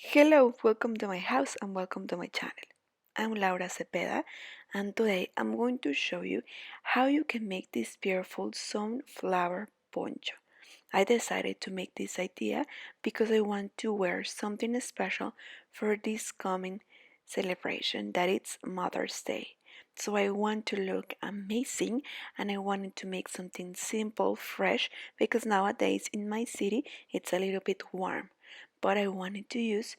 Hello, welcome to my house and welcome to my channel. I'm Laura Cepeda and today I'm going to show you how you can make this beautiful sunflower poncho. I decided to make this idea because I want to wear something special for this coming celebration that it's Mother's Day. So I want to look amazing and I wanted to make something simple, fresh because nowadays in my city it's a little bit warm, but I wanted to use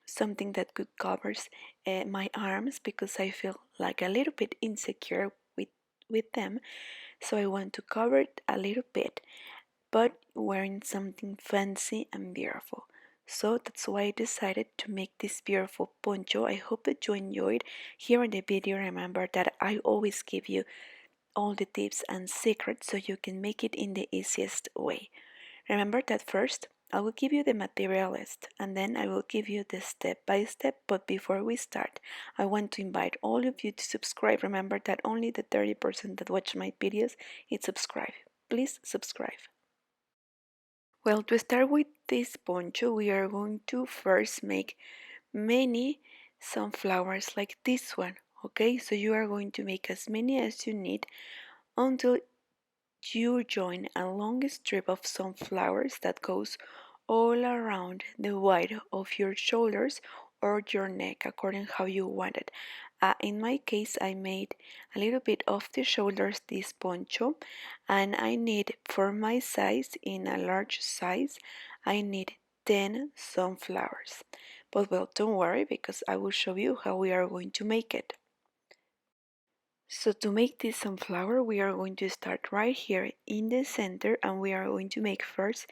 something that could covers my arms because I feel like a little bit insecure with them, so I want to cover it a little bit but wearing something fancy and beautiful. So that's why I decided to make this beautiful poncho. I hope that you enjoyed. Here in the video, remember that I always give you all the tips and secrets so you can make it in the easiest way. Remember that first I will give you the material list and then I will give you the step by step. But before we start, I want to invite all of you to subscribe. Remember that only the 30% that watch my videos is subscribe. Please subscribe. Well, to start with this poncho, we are going to first make many sunflowers like this one. Okay, so you are going to make as many as you need until you join a long strip of sunflowers that goes all around the width of your shoulders or your neck according how you want it. In my case, I made a little bit of the shoulders this poncho, and I need for my size, in a large size, I need 10 sunflowers. But well, don't worry because I will show you how we are going to make it. So to make this sunflower, we are going to start right here in the center and we are going to make first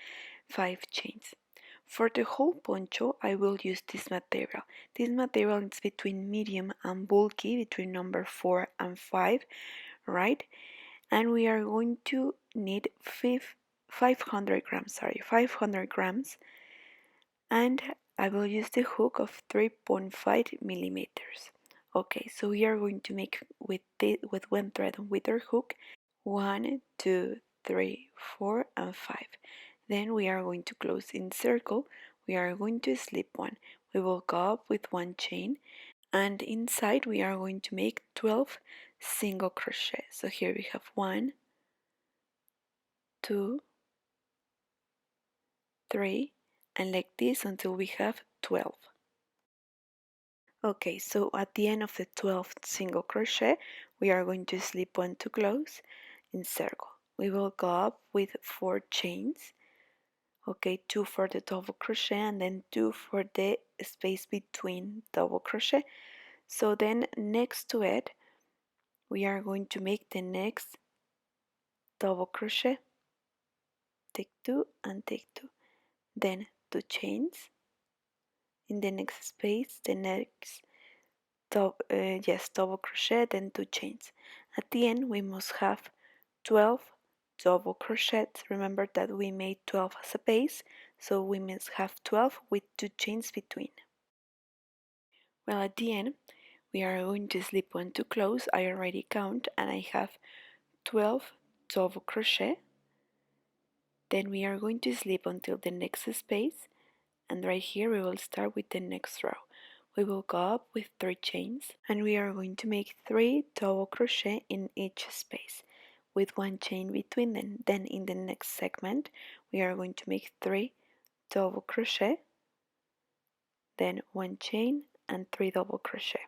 5 chains. For the whole poncho, I will use this material. This material is between medium and bulky, between number 4 and 5, right? And we are going to need 500 grams, 500 grams. And I will use the hook of 3.5 millimeters. Okay, so we are going to make with one thread with our hook 1, 2, 3, 4, and 5. Then we are going to close in circle. We are going to slip one. We will go up with one chain, and inside we are going to make 12 single crochet. So here we have 1, 2, 3, and like this until we have 12. Okay, so at the end of the 12th single crochet, we are going to slip one to close in circle. We will go up with 4 chains. Okay, 2 for the double crochet and then 2 for the space between double crochet. So then next to it, we are going to make the next double crochet. Take 2 and take 2. Then 2 chains. In the next space, the next double crochet, then 2 chains. At the end we must have 12 double crochets. Remember that we made 12 as a base, so we must have 12 with 2 chains between. Well, at the end we are going to slip one to close. I already count and I have 12 double crochet. Then we are going to slip until the next space, and right here we will start with the next row. We will go up with 3 chains and we are going to make 3 double crochet in each space with 1 chain between them. Then in the next segment we are going to make 3 double crochet, then 1 chain and 3 double crochet.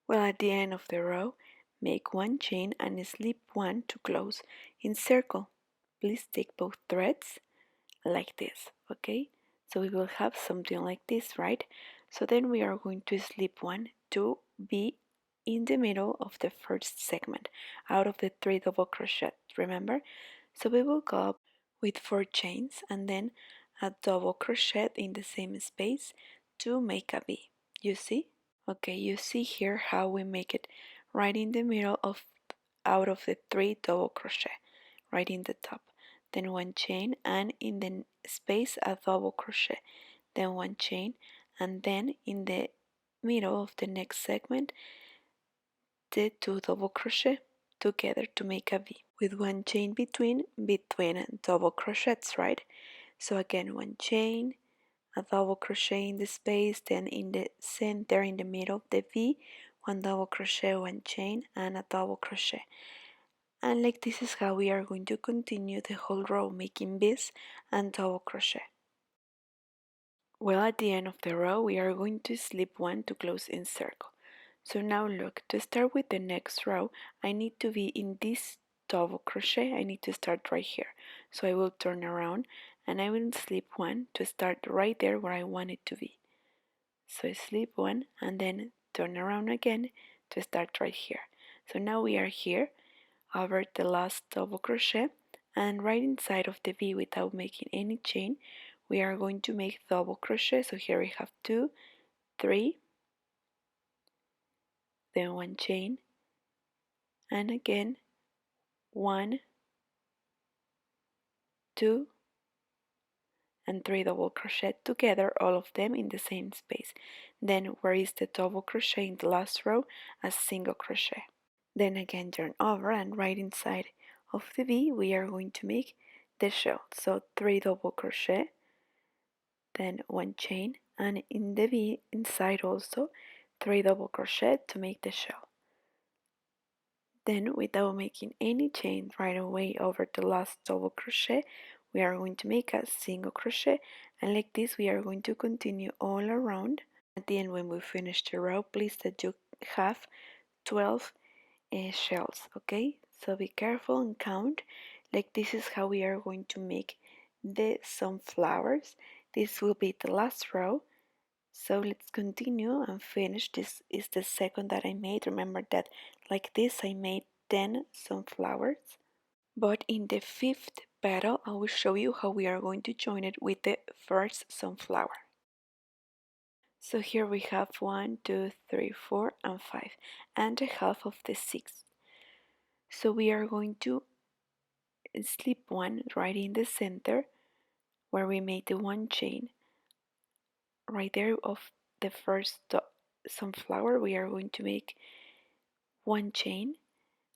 Well, at the end of the row, make 1 chain and slip 1 to close in circle. Please take both threads like this, okay? So we will have something like this, right? So then we are going to slip 1 to be in the middle of the first segment out of the 3 double crochet, remember? So we will go up with 4 chains and then a double crochet in the same space to make a V. You see? Okay, you see here how we make it right in the middle of out of the 3 double crochet, right in the top. Then 1 chain and in the space a double crochet, then 1 chain and then in the middle of the next segment the 2 double crochet together to make a V with 1 chain between double crochets, right? So again 1 chain a double crochet in the space, then in the center in the middle of the V, one double crochet, one chain, and a double crochet. And like this is how we are going to continue the whole row, making V's and double crochet. Well, at the end of the row we are going to slip one to close in circle. So now look, to start with the next row I need to be in this double crochet. I need to start right here. So I will turn around and I will slip one to start right there where I want it to be. So I slip one and then turn around again to start right here. So now we are here over the last double crochet, and right inside of the V without making any chain we are going to make double crochet. So here we have 2, 3, then one chain, and again 1, 2, and 3 double crochet together, all of them in the same space. Then where is the double crochet in the last row? A single crochet. Then again turn over, and right inside of the V we are going to make the shell. So 3 double crochet, then one chain, and in the V inside also 3 double crochet to make the shell. Then without making any chain right away over the last double crochet we are going to make a single crochet, and like this we are going to continue all around. At the end when we finish the row, please that you have 12 shells, okay? So be careful and count. Like this is how we are going to make the sunflowers. This will be the last row. So let's continue and finish. This is the second that I made. Remember that like this I made 10 sunflowers. But in the fifth petal I will show you how we are going to join it with the first sunflower. So here we have 1, 2, 3, 4, and 5, and the half of the sixth. So we are going to slip one right in the center where we made the one chain. Right there of the first sunflower we are going to make one chain,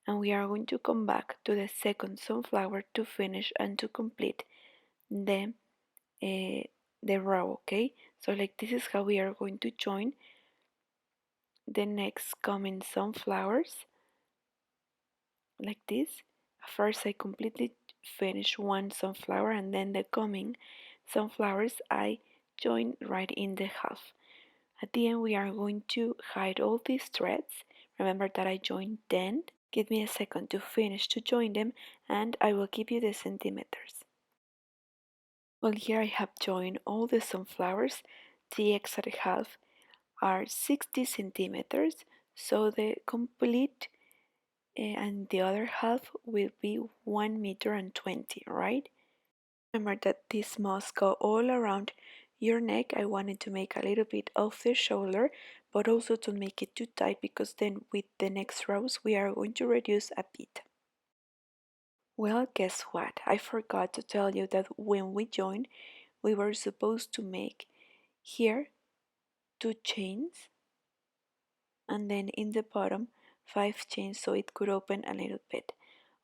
and we are going to come back to the second sunflower to finish and to complete the row, okay? So like this is how we are going to join the next coming sunflowers, like this. First I completely finish one sunflower, and then the coming sunflowers I join right in the half. At the end we are going to hide all these threads. Remember that I joined 10. Give me a second to finish to join them, and I will give you the centimeters. Well, here I have joined all the sunflowers. The exact half are 60 centimeters, so the complete and the other half will be 1 meter and 20, right? Remember that this must go all around your neck. I wanted to make a little bit off the shoulder, but also to make it too tight, because then with the next rows we are going to reduce a bit. Well, guess what? I forgot to tell you that when we joined, we were supposed to make here 2 chains, and then in the bottom 5 chains so it could open a little bit.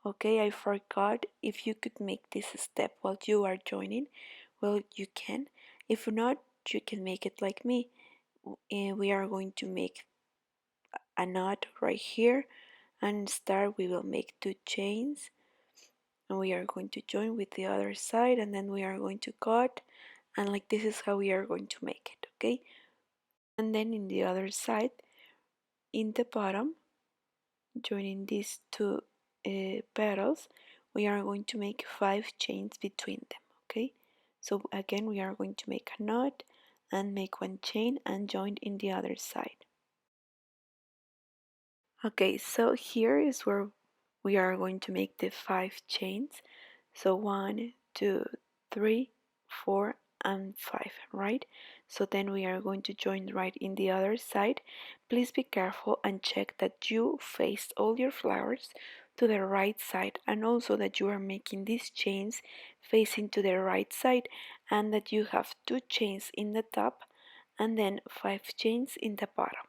Okay, I forgot. If you could make this step while you are joining, well, you can. If not, you can make it like me. We are going to make a knot right here, and start we will make 2 chains, and we are going to join with the other side, and then we are going to cut, and like this is how we are going to make it, okay? And then in the other side, in the bottom, joining these 2 petals, we are going to make 5 chains between them, okay? So again we are going to make a knot and make 1 chain and join in the other side. Okay, so here is where we are going to make the 5 chains. So 1, 2, 3, 4, and 5, right? So then we are going to join right in the other side. Please be careful and check that you face all your flowers to the right side, and also that you are making these chains facing to the right side, and that you have 2 chains in the top and then 5 chains in the bottom.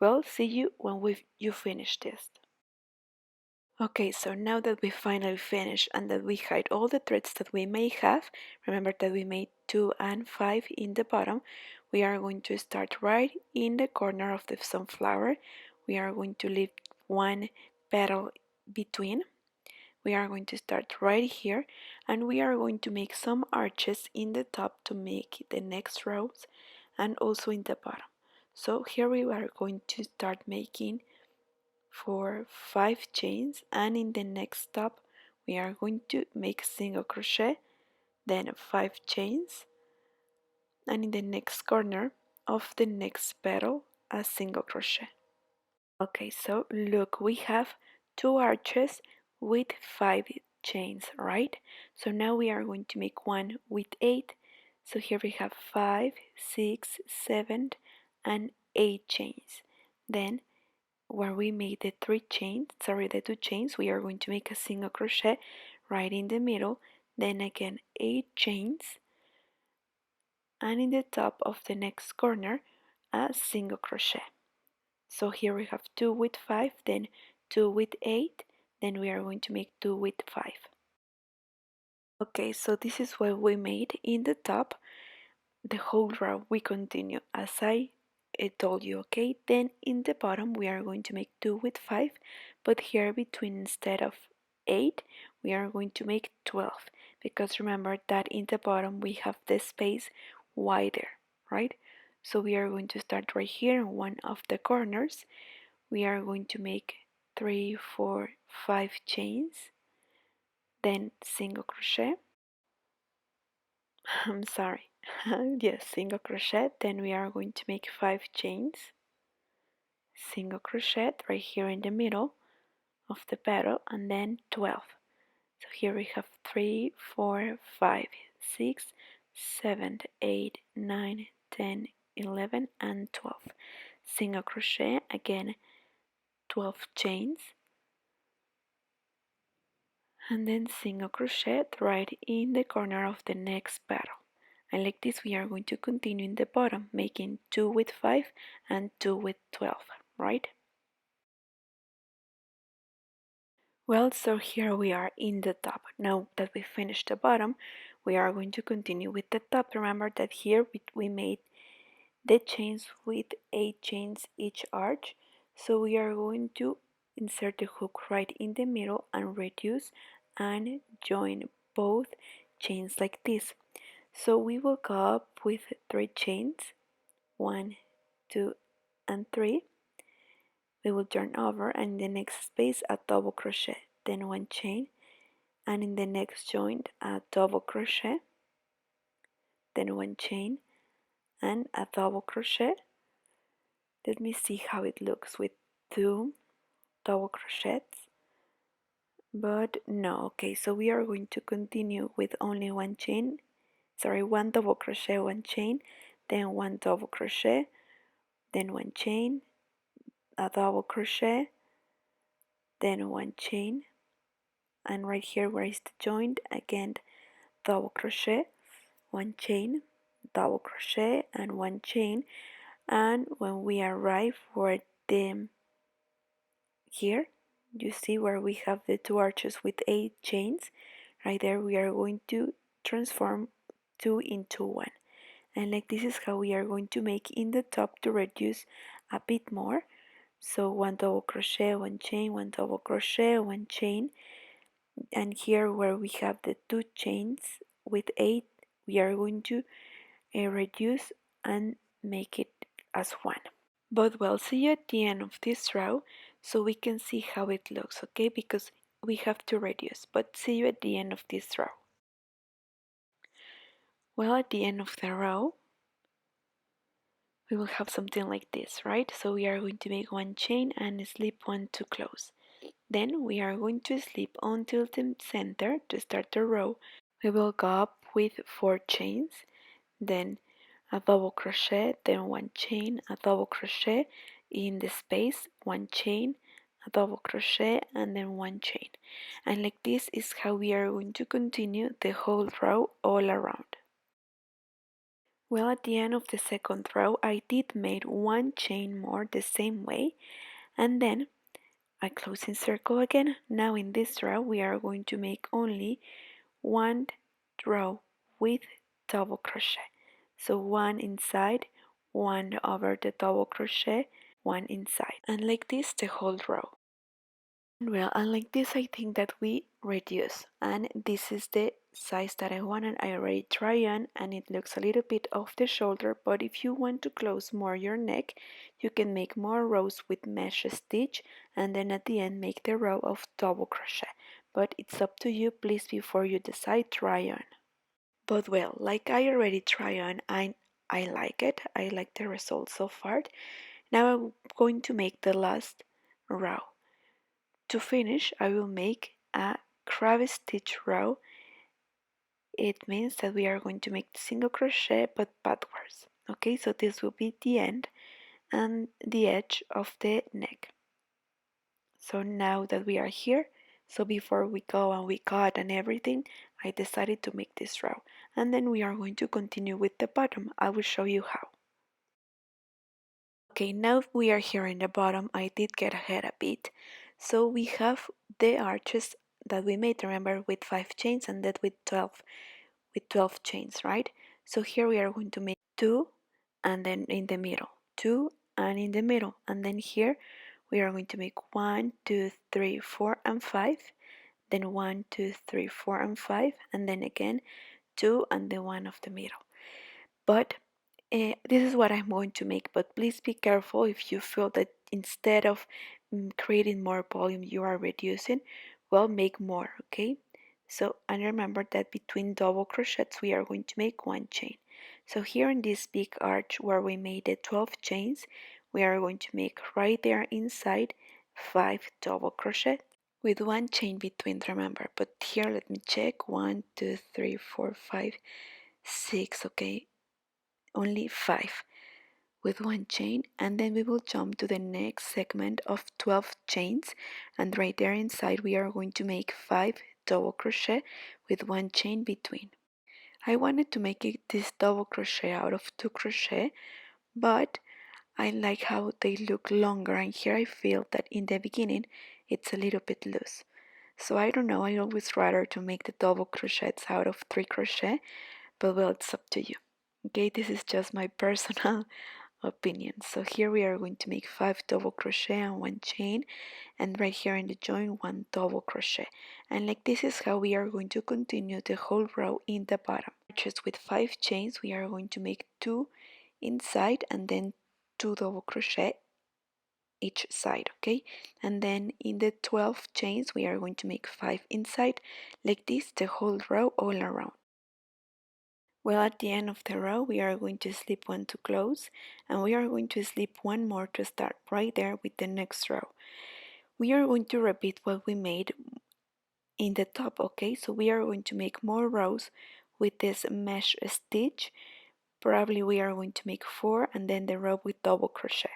Well, see you when you finish this. Okay, so now that we finally finished and that we hide all the threads that we may have, remember that we made 2 and 5 in the bottom, we are going to start right in the corner of the sunflower. We are going to leave one petal between. We are going to start right here and we are going to make some arches in the top to make the next rows and also in the bottom. So here we are going to start making for 5 chains, and in the next step we are going to make single crochet, then 5 chains, and in the next corner of the next petal a single crochet. Okay, so look, we have 2 arches with 5 chains, right? So now we are going to make one with 8. So here we have 5, 6, 7 and 8 chains. Then where we made the 2 chains, we are going to make a single crochet right in the middle, then again 8 chains, and in the top of the next corner a single crochet. So here we have 2 with 5, then 2 with 8, then we are going to make 2 with 5. Okay, so this is what we made in the top. The whole row we continue as I told you, okay? Then in the bottom we are going to make 2 with 5, but here between, instead of 8 we are going to make 12, because remember that in the bottom we have the space wider, right? So we are going to start right here in one of the corners. We are going to make 3, 4, 5 chains, then single crochet. I'm sorry. Yes, single crochet. Then we are going to make 5 chains, single crochet right here in the middle of the petal, and then 12. So here we have 3, 4, 5, 6, 7, 8, 9, 10, 11, and 12. Single crochet, again 12 chains, and then single crochet right in the corner of the next petal. And like this we are going to continue in the bottom, making 2 with 5 and 2 with 12, right? Well, so here we are in the top. Now that we finished the bottom, we are going to continue with the top. Remember that here we made the chains with 8 chains each arch. So we are going to insert the hook right in the middle and reduce and join both chains like this. So we will go up with 3 chains, 1, 2, and 3. We will turn over and in the next space a double crochet, then 1 chain, and in the next joint a double crochet, then 1 chain and a double crochet. Let me see how it looks with 2 double crochets, but no. Okay, so we are going to continue with only 1 chain, 1 double crochet, 1 chain, then 1 double crochet, then 1 chain, a double crochet, then 1 chain, and right here where is the joint, again double crochet, 1 chain, double crochet, and 1 chain. And when we arrive where the here, you see where we have the 2 arches with 8 chains, right there we are going to transform 2 into 1, and like this is how we are going to make in the top to reduce a bit more. So 1 double crochet, 1 chain, 1 double crochet, 1 chain, and here where we have the 2 chains with 8 we are going to reduce and make it as 1. But we'll see you at the end of this row so we can see how it looks, okay? Because we have to reduce, but see you at the end of this row. Well, at the end of the row we will have something like this, right? So we are going to make 1 chain and slip 1 to close. Then we are going to slip until the center to start the row. We will go up with 4 chains, then a double crochet, then 1 chain, a double crochet, in the space 1 chain, a double crochet, and then 1 chain. And like this is how we are going to continue the whole row all around. Well, at the end of the second row I did make 1 chain more the same way, and then a closing circle again. Now in this row we are going to make only one row with double crochet. So one inside, one over the double crochet, one inside, and like this the whole row. Well, and like this I think that we reduce, and this is the size that I wanted. I already try on and it looks a little bit off the shoulder, but if you want to close more your neck, you can make more rows with mesh stitch and then at the end make the row of double crochet. But it's up to you, please, before you decide, try on. But well, like I already try on, I like it. I like the results so far. Now I'm going to make the last row. To finish, I will make a crab stitch row. It means that we are going to make single crochet but backwards. Okay, so this will be the end and the edge of the neck. So now that we are here, so before we go and we cut and everything, I decided to make this row. And then we are going to continue with the bottom. I will show you how. Okay, now we are here in the bottom. I did get ahead a bit. So we have the arches that we made, remember, with 5 chains and that with 12 chains, right? So here we are going to make 2 and then in the middle, 2 and in the middle, and then here we are going to make 1, 2, 3, 4 and 5, then 1, 2, 3, 4 and 5, and then again 2 and the one of the middle. But this is what I'm going to make, but please be careful if you feel that instead of creating more volume you are reducing, well, make more, okay? So, and remember that between double crochets we are going to make 1 chain. So here in this big arch where we made the 12 chains, we are going to make right there inside 5 double crochet with 1 chain between, remember. But here let me check, 1, 2, 3, 4, 5, 6, okay, only 5 with 1 chain, and then we will jump to the next segment of 12 chains, and right there inside we are going to make 5 double crochet with 1 chain between. I wanted to make this double crochet out of 2 crochet, but I like how they look longer, and here I feel that in the beginning it's a little bit loose. So I don't know, I always rather to make the double crochets out of 3 crochet, but well, it's up to you. Okay, this is just my personal opinion. So here we are going to make 5 double crochet and 1 chain, and right here in the join 1 double crochet, and like this is how we are going to continue the whole row in the bottom. Just with 5 chains we are going to make 2 inside and then 2 double crochet each side, okay? And then in the 12 chains we are going to make 5 inside, like this the whole row all around. Well, at the end of the row we are going to slip 1 to close, and we are going to slip 1 more to start right there with the next row. We are going to repeat what we made in the top, okay? So we are going to make more rows with this mesh stitch. Probably we are going to make 4 and then the row with double crochet.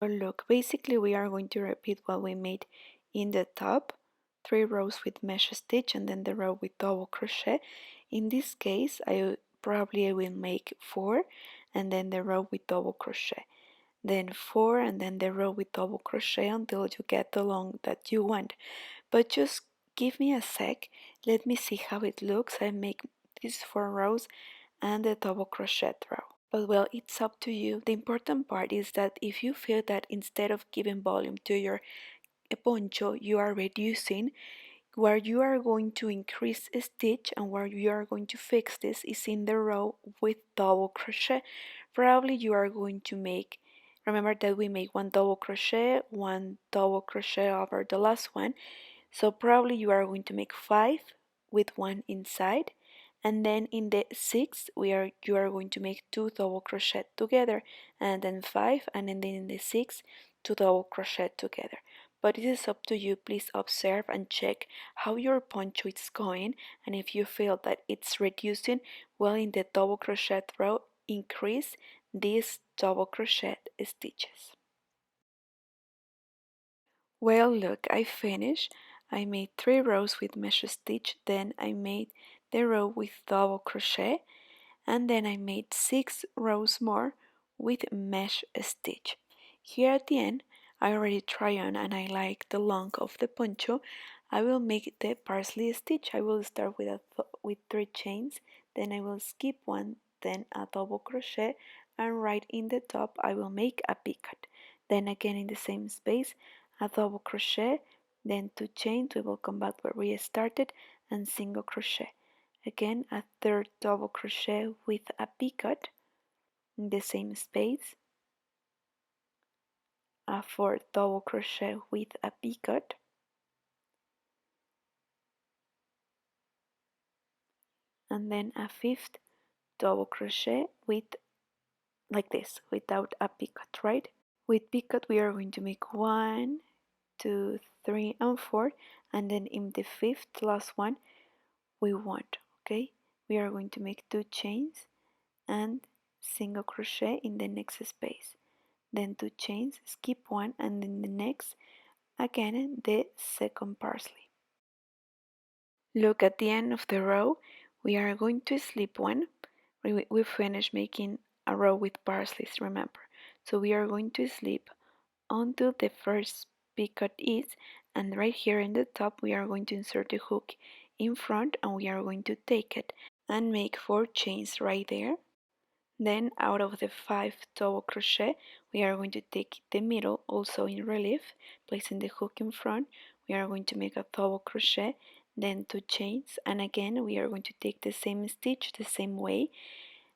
So look, basically we are going to repeat what we made in the top, 3 rows with mesh stitch and then the row with double crochet. In this case I will make 4 and then the row with double crochet, then 4 and then the row with double crochet until you get the long that you want. But just give me a sec, let me see how it looks. I make these 4 rows and the double crochet row. But well, it's up to you. The important part is that if you feel that instead of giving volume to your poncho you are reducing, where you are going to increase a stitch and where you are going to fix this is in the row with double crochet. Probably you are going to make, remember that we make 1 double crochet, 1 double crochet over the last one, so probably you are going to make 5 with 1 inside, and then in the 6th you are going to make 2 double crochet together, and then 5, and then in the 6th 2 double crochet together. But it is up to you. Please observe and check how your poncho is going, and if you feel that it's reducing, well, in the double crochet row increase these double crochet stitches. Well, look, I finished. I made 3 rows with mesh stitch, then I made the row with double crochet, and then I made 6 rows more with mesh stitch. Here at the end I already tried on and I like the long of the poncho, I will make the parsley stitch. I will start with with 3 chains, then I will skip one, then a double crochet, and right in the top I will make a picot. Then again in the same space, a double crochet, then 2 chains, we will come back where we started, and single crochet. Again a third double crochet with a picot in the same space, a fourth double crochet with a picot, and then a fifth double crochet with like this without a picot, right? With picot we are going to make 1, 2, 3, and 4, and then in the fifth last one we want, okay, we are going to make 2 chains and single crochet in the next space, then 2 chains, skip one, and in the next again the second parsley. Look at the end of the row, we are going to slip one. We finished making a row with parsleys, remember, so we are going to slip onto the first picot is, and right here in the top we are going to insert the hook in front, and we are going to take it and make 4 chains right there. Then out of the 5 double crochet we are going to take the middle also in relief, placing the hook in front, we are going to make a double crochet, then 2 chains, and again we are going to take the same stitch the same way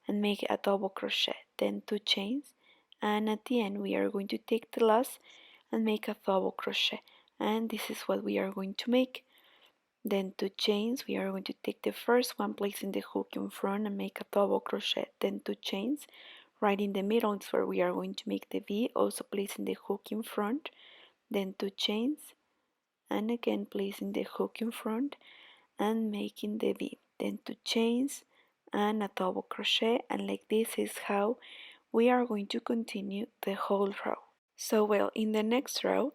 and make a double crochet, then 2 chains, and at the end we are going to take the last and make a double crochet, and this is what we are going to make. Then 2 chains, we are going to take the first one, placing the hook in front and make a double crochet, then 2 chains, right in the middle is where we are going to make the V, also placing the hook in front, then 2 chains, and again placing the hook in front and making the V, then 2 chains and a double crochet, and like this is how we are going to continue the whole row. So well, in the next row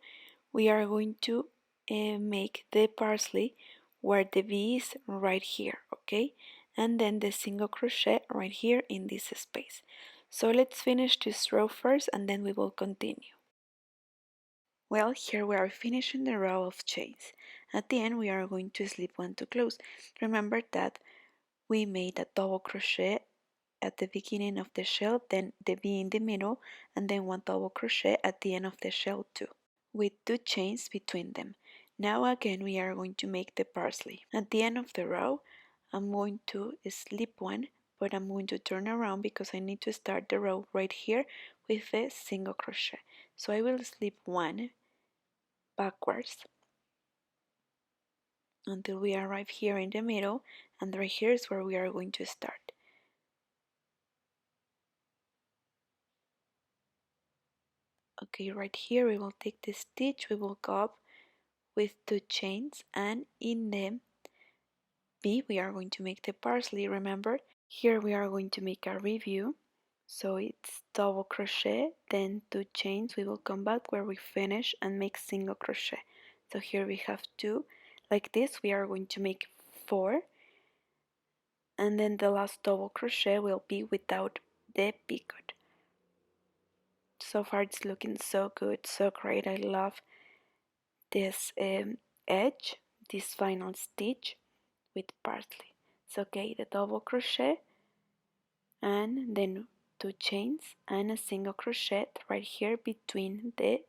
we are going to make the parsley where the V is right here, okay, and then the single crochet right here in this space. So let's finish this row first and then we will continue. Well, here we are finishing the row of chains. At the end we are going to slip one to close. Remember that we made a double crochet at the beginning of the shell, then the V in the middle, and then 1 double crochet at the end of the shell too, with 2 chains between them. Now again we are going to make the parsley. At the end of the row I'm going to slip one, but I'm going to turn around because I need to start the row right here with the single crochet. So I will slip one backwards until we arrive here in the middle, and right here is where we are going to start. Okay, right here we will take the stitch, we will go up with 2 chains, and in the V we are going to make the parsley, remember? Here we are going to make a review, so it's double crochet, then 2 chains, we will come back where we finish and make single crochet. So here we have 2, like this we are going to make 4, and then the last double crochet will be without the picot. So far it's looking so good, so great. I love this edge, this final stitch with parsley. So okay, the double crochet and then 2 chains and a single crochet right here between the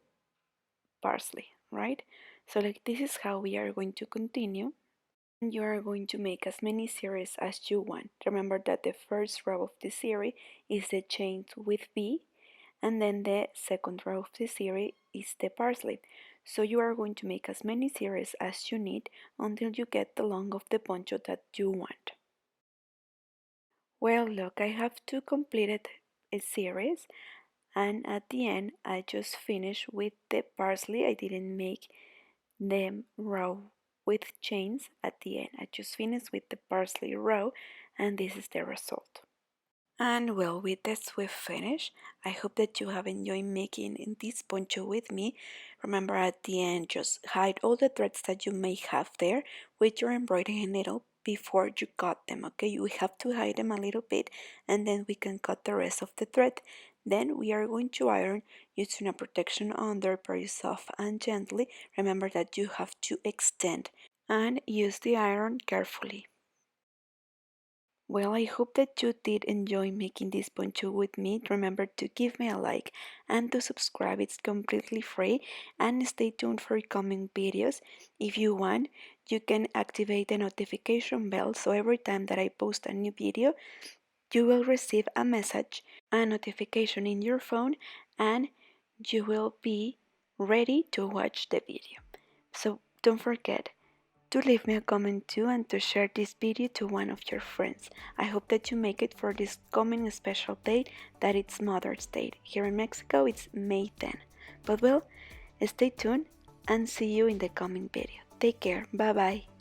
parsley, right? So like this is how we are going to continue. You are going to make as many series as you want. Remember that the first row of the series is the chains with V, and then the second row of the series is the parsley. So you are going to make as many series as you need until you get the length of the poncho that you want. Well, look, I have two completed a series, and at the end I just finished with the parsley. I didn't make the row with chains at the end. I just finished with the parsley row, and this is the result. And well, with this we've finished. I hope that you have enjoyed making this poncho with me. Remember, at the end, just hide all the threads that you may have there with your embroidery needle before you cut them, okay? You have to hide them a little bit, and then we can cut the rest of the thread. Then we are going to iron using a protection under very soft and gently. Remember that you have to extend and use the iron carefully. Well, I hope that you did enjoy making this poncho with me. Remember to give me a like and to subscribe. It's completely free, and stay tuned for coming videos. If you want, you can activate the notification bell so every time that I post a new video, you will receive a message, a notification in your phone, and you will be ready to watch the video. So don't forget to leave me a comment too and to share this video to one of your friends. I hope that you make it for this coming special date that it's Mother's Day. Here in Mexico it's May 10. But well, stay tuned and see you in the coming video. Take care. Bye bye.